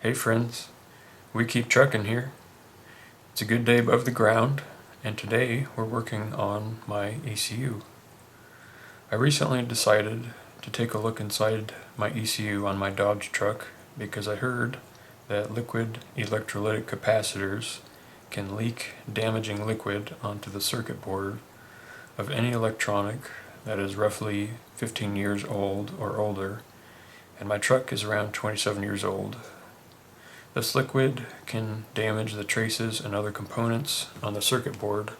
Hey friends, we keep trucking here. It's a good day above the ground, and today we're working on my ECU. I recently decided to take a look inside my ECU on my Dodge truck because I heard that liquid electrolytic capacitors can leak damaging liquid onto the circuit board of any electronic that is roughly 15 years old or older, and my truck is around 27 years old. This liquid can damage the traces and other components on the circuit board,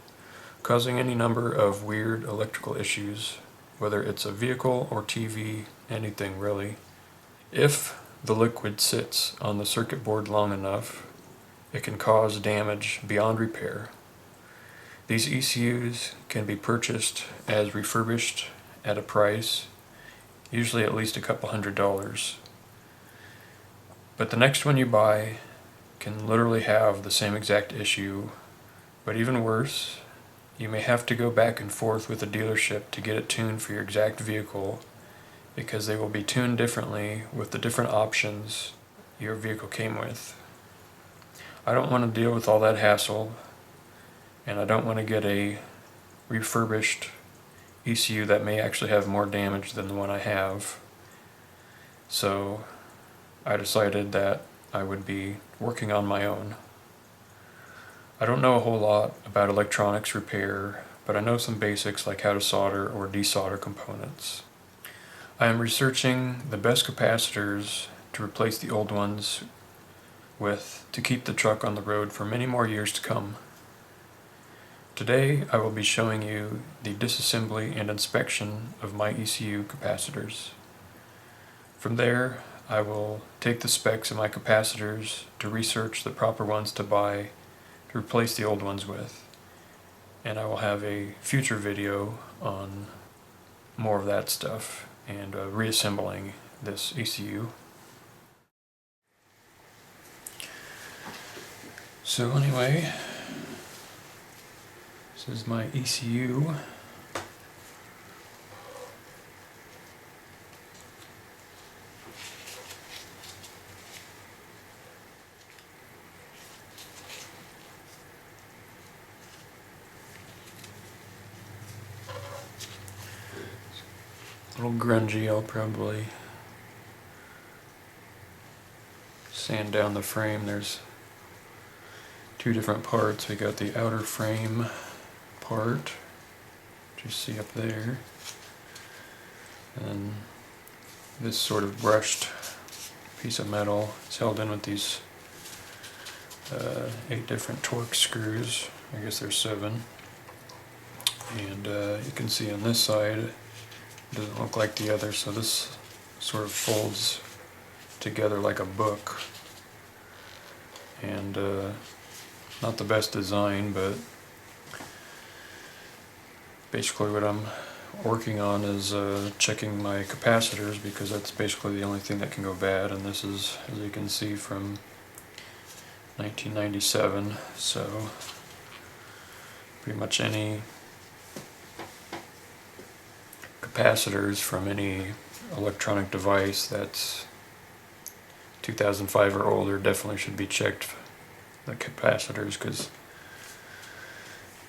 causing any number of weird electrical issues, whether it's a vehicle or TV, anything really. If the liquid sits on the circuit board long enough, it can cause damage beyond repair. These ECUs can be purchased as refurbished at a price, usually at least a couple $100. But the next one you buy can literally have the same exact issue, but even worse, you may have to go back and forth with the dealership to get it tuned for your exact vehicle because they will be tuned differently with the different options your vehicle came with. I don't want to deal with all that hassle, and I don't want to get a refurbished ECU that may actually have more damage than the one I have. So I decided that I would be working on my own. I don't know a whole lot about electronics repair, but I know some basics like how to solder or desolder components. I am researching the best capacitors to replace the old ones with to keep the truck on the road for many more years to come. Today I will be showing you the disassembly and inspection of my ECU capacitors. From there, I will take the specs of my capacitors to research the proper ones to buy to replace the old ones with, and I will have a future video on more of that stuff and reassembling this ECU. So anyway, this is my ECU. A little grungy. I'll probably sand down the frame. There's two different parts. We got the outer frame part, which you see up there, and this sort of brushed piece of metal. It's held in with these 8 different Torx screws. I guess there's 7. And you can see on this side it doesn't look like the other, so this sort of folds together like a book. And not the best design, but basically what I'm working on is checking my capacitors, because that's basically the only thing that can go bad, and this is, as you can see, from 1997, so pretty much any capacitors from any electronic device that's 2005 or older definitely should be checked, the capacitors, because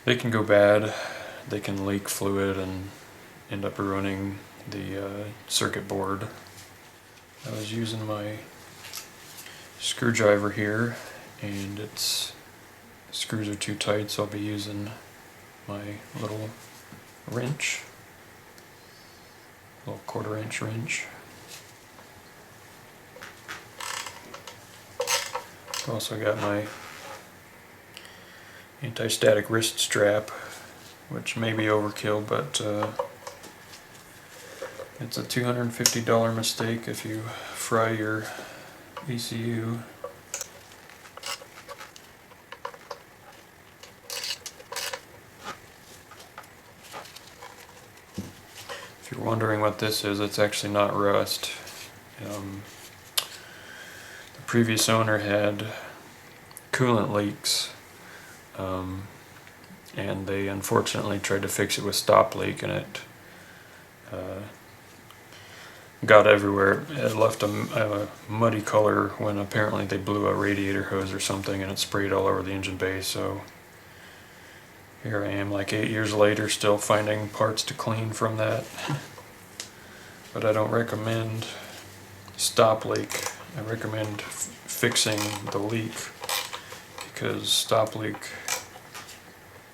they can go bad. They can leak fluid and end up ruining the circuit board. I was using my screwdriver here, and its screws are too tight, so I'll be using my little wrench, little 1/4 inch wrench. Also got my anti-static wrist strap, which may be overkill, but it's a $250 mistake if you fry your ECU. If you're wondering what this is, it's actually not rust. The previous owner had coolant leaks, and they unfortunately tried to fix it with stop leak, and it got everywhere. It left a muddy color when apparently they blew a radiator hose or something and it sprayed all over the engine bay. So here I am like 8 years later still finding parts to clean from that. But I don't recommend stop leak. I recommend fixing the leak, because stop leak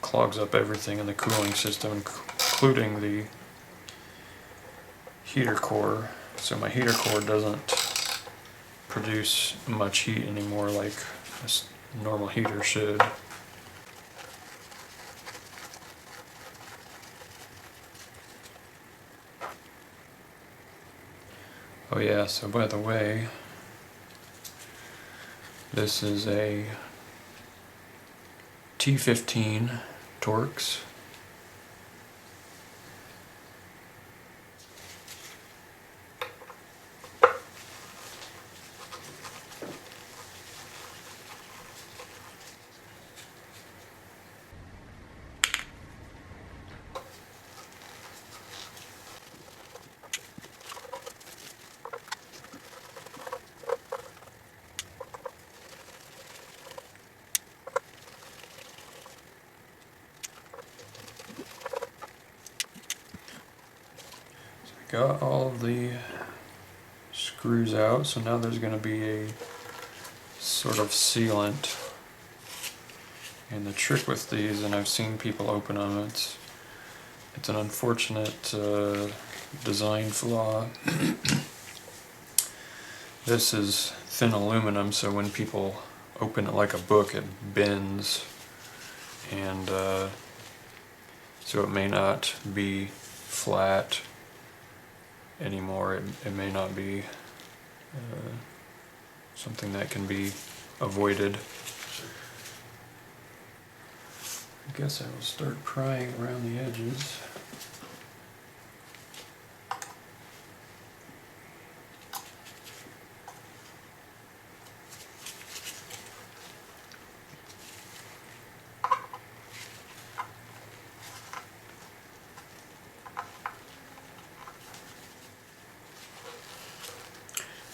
clogs up everything in the cooling system, including the heater core. So my heater core doesn't produce much heat anymore like a normal heater should. Oh yeah, so by the way, this is a T15 Torx. Got all of the screws out, so now there's going to be a sort of sealant. And the trick with these, and I've seen people open them, it's an unfortunate design flaw. This is thin aluminum, so when people open it like a book, it bends, and so it may not be flat anymore. It may not be something that can be avoided. I guess I will start prying around the edges.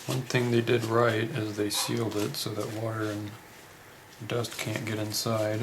One thing they did right is they sealed it so that water and dust can't get inside.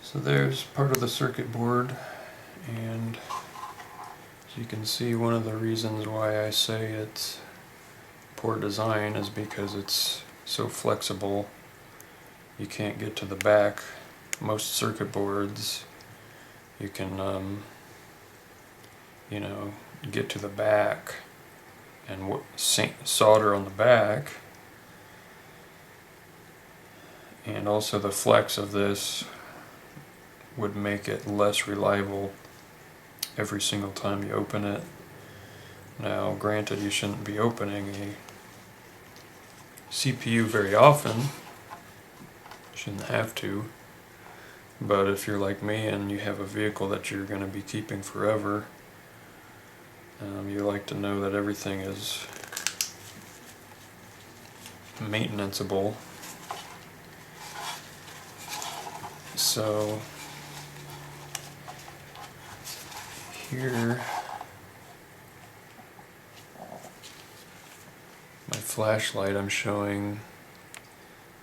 So there's part of the circuit board, and as you can see, one of the reasons why I say it's poor design is because it's so flexible. You can't get to the back. Most circuit boards, you can you know, get to the back and solder on the back, and also the flex of this would make it less reliable every single time you open it. Now granted, you shouldn't be opening a CPU very often, shouldn't have to, but if you're like me and you have a vehicle that you're going to be keeping forever, you like to know that everything is maintenanceable. So here, my flashlight, I'm showing,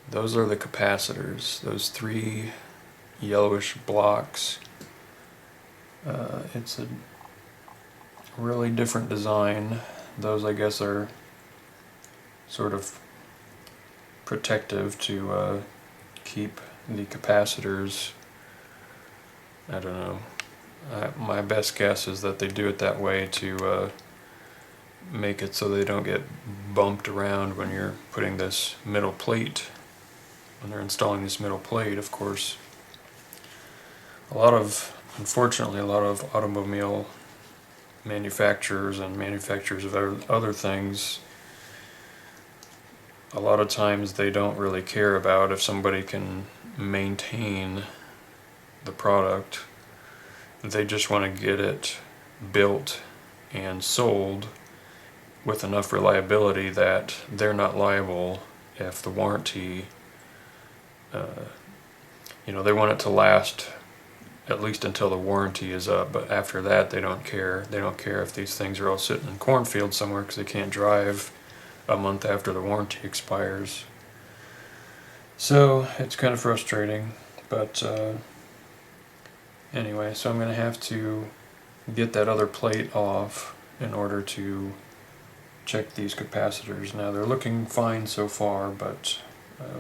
those are the capacitors, those 3 yellowish blocks. It's a really different design. Those, I guess, are sort of protective to keep the capacitors, I don't know, my best guess is that they do it that way to make it so they don't get bumped around when you're putting this middle plate, when they're installing this middle plate. Of course, unfortunately, a lot of automobile manufacturers and manufacturers of other things, a lot of times they don't really care about if somebody can maintain the product. They just want to get it built and sold with enough reliability that they're not liable if the warranty, they want it to last at least until the warranty is up, but after that they don't care. They don't care if these things are all sitting in cornfields somewhere because they can't drive a month after the warranty expires. So it's kind of frustrating, but anyway, so I'm going to have to get that other plate off in order to check these capacitors. Now they're looking fine so far, but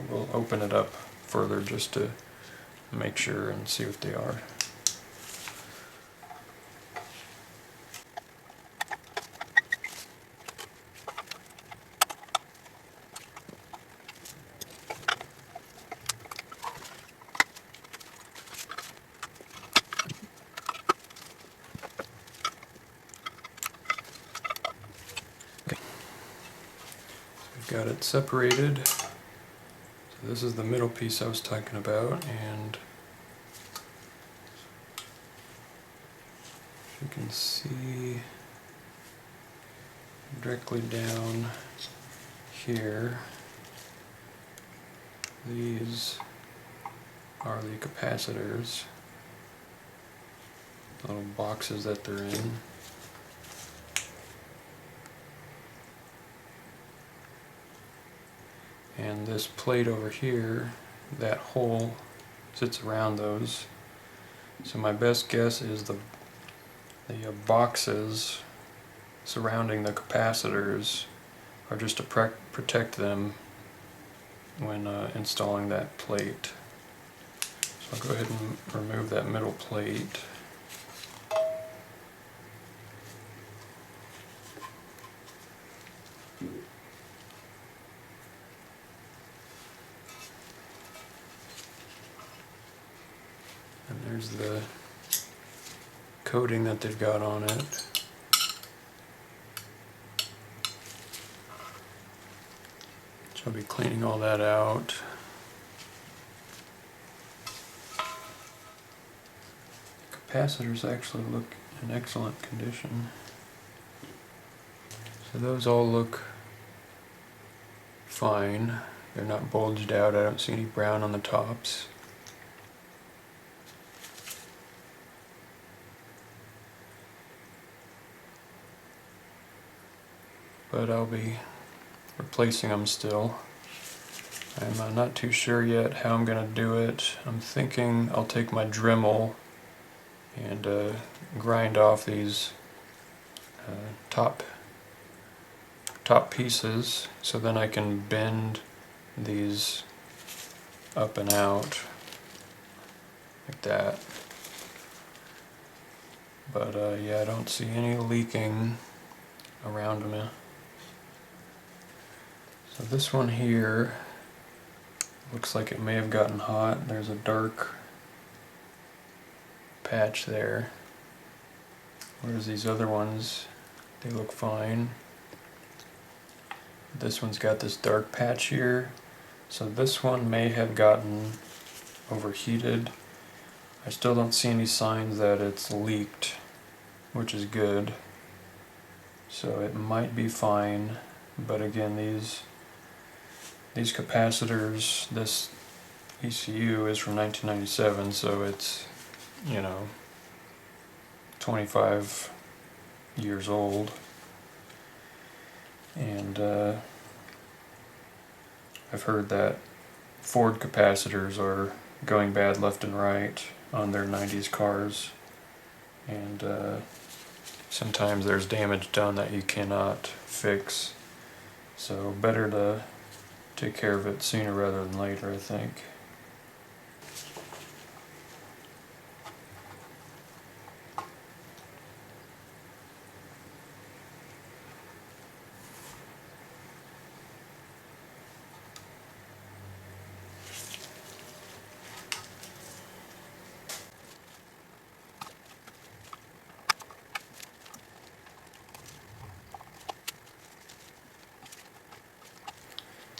we'll open it up further just to make sure and see what they are. Got it separated. So this is the middle piece I was talking about, and you can see directly down here, these are the capacitors, little boxes that they're in. And this plate over here, that hole sits around those. So my best guess is the boxes surrounding the capacitors are just to protect them when installing that plate. So I'll go ahead and remove that middle plate. And there's the coating that they've got on it. So I'll be cleaning all that out. The capacitors actually look in excellent condition. So those all look fine. They're not bulged out. I don't see any brown on the tops. But I'll be replacing them still. I'm not too sure yet how I'm going to do it. I'm thinking I'll take my Dremel and grind off these top pieces, so then I can bend these up and out like that. But yeah, I don't see any leaking around them. So this one here, Looks like it may have gotten hot. There's a dark patch there. Whereas these other ones, they look fine. This one's got this dark patch here. So this one may have gotten overheated. I still don't see any signs that it's leaked, which is good. So it might be fine, but again, these capacitors, this ECU is from 1997, so it's, 25 years old. And I've heard that Ford capacitors are going bad left and right on their 90s cars, and sometimes there's damage done that you cannot fix, so better to take care of it sooner rather than later, I think.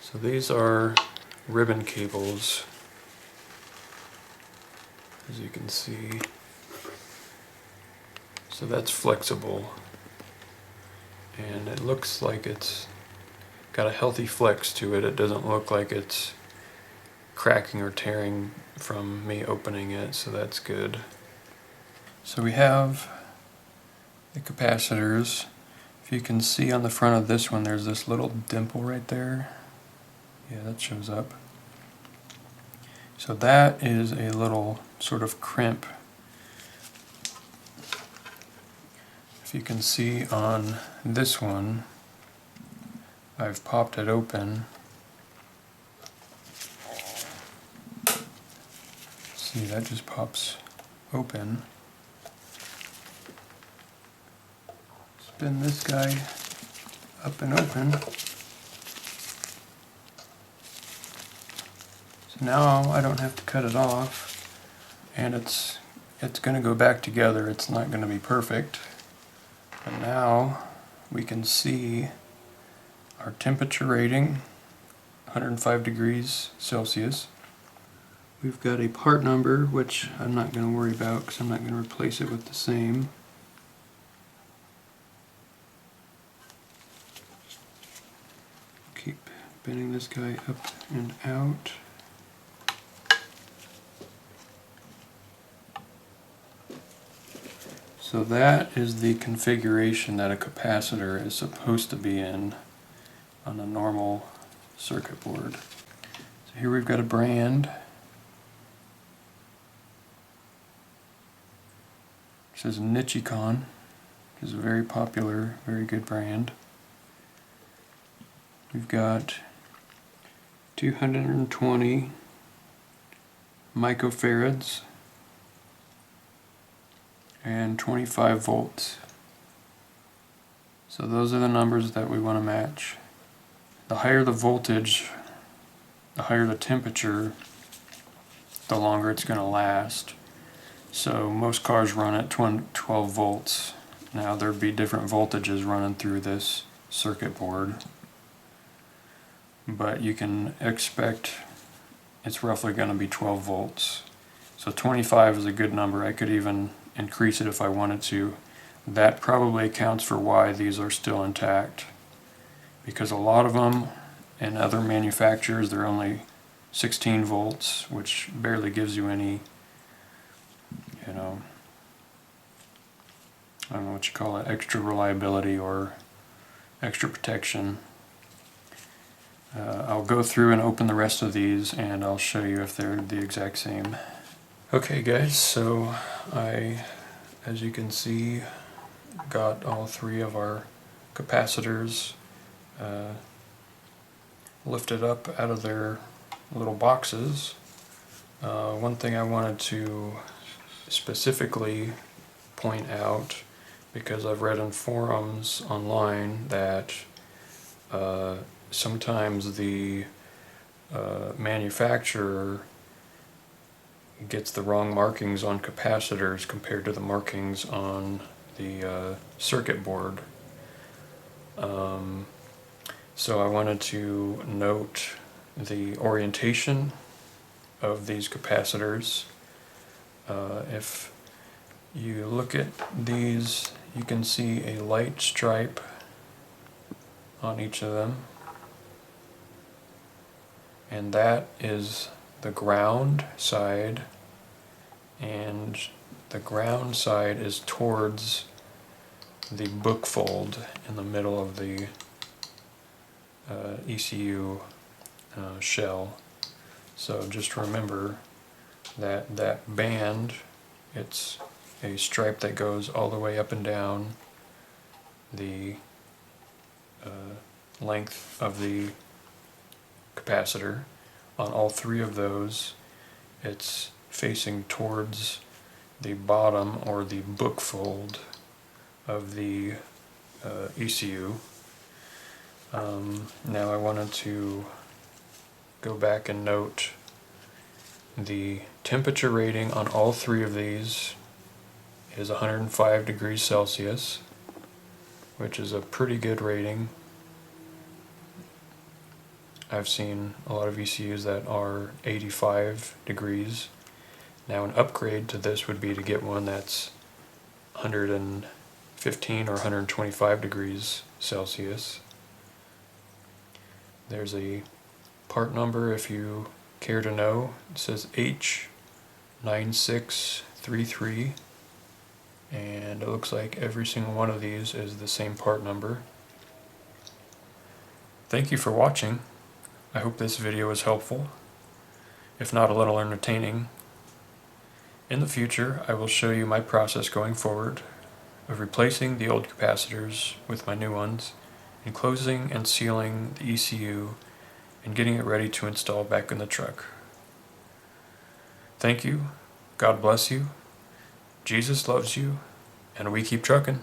So these are ribbon cables, as you can see. So that's flexible, and it looks like it's got a healthy flex to it. It doesn't look like it's cracking or tearing from me opening it, so that's good. So we have the capacitors. If you can see on the front of this one, there's this little dimple right there. Yeah, that shows up. So that is a little sort of crimp. If you can see on this one, I've popped it open. See, that just pops open. Spin this guy up and open. So now I don't have to cut it off, and it's going to go back together. It's not going to be perfect, but now we can see our temperature rating, 105 degrees Celsius. We've got a part number, which I'm not going to worry about because I'm not going to replace it with the same. Keep bending this guy up and out. So that is the configuration that a capacitor is supposed to be in on a normal circuit board. So here we've got a brand. It says Nichicon, which is a very popular, very good brand. We've got 220 microfarads and 25 volts. So those are the numbers that we want to match. The higher the voltage, the higher the temperature, the longer it's going to last. So most cars run at 12 volts. Now there'd be different voltages running through this circuit board, but you can expect it's roughly going to be 12 volts. So 25 is a good number. I could even increase it if I wanted to. That probably accounts for why these are still intact, because a lot of them and other manufacturers, they're only 16 volts, which barely gives you any, I don't know what you call it, extra reliability or extra protection. I'll go through and open the rest of these and I'll show you if they're the exact same. Okay guys, so I, as you can see, got all three of our capacitors lifted up out of their little boxes. One thing I wanted to specifically point out, because I've read in forums online that sometimes the manufacturer gets the wrong markings on capacitors compared to the markings on the circuit board. So I wanted to note the orientation of these capacitors. If you look at these, you can see a light stripe on each of them, and that is the ground side, and the ground side is towards the book fold in the middle of the ECU shell. So just remember that that band, it's a stripe that goes all the way up and down the length of the capacitor. On all three of those, it's facing towards the bottom or the book fold of the ECU. Now I wanted to go back and note the temperature rating on all three of these is 105 degrees Celsius, which is a pretty good rating. I've seen a lot of ECUs that are 85 degrees. Now an upgrade to this would be to get one that's 115 or 125 degrees Celsius. There's a part number if you care to know. It says H9633, and it looks like every single one of these is the same part number. Thank you for watching. I hope this video was helpful, if not a little entertaining. In the future, I will show you my process going forward of replacing the old capacitors with my new ones, and closing and sealing the ECU and getting it ready to install back in the truck. Thank you, God bless you, Jesus loves you, and we keep trucking.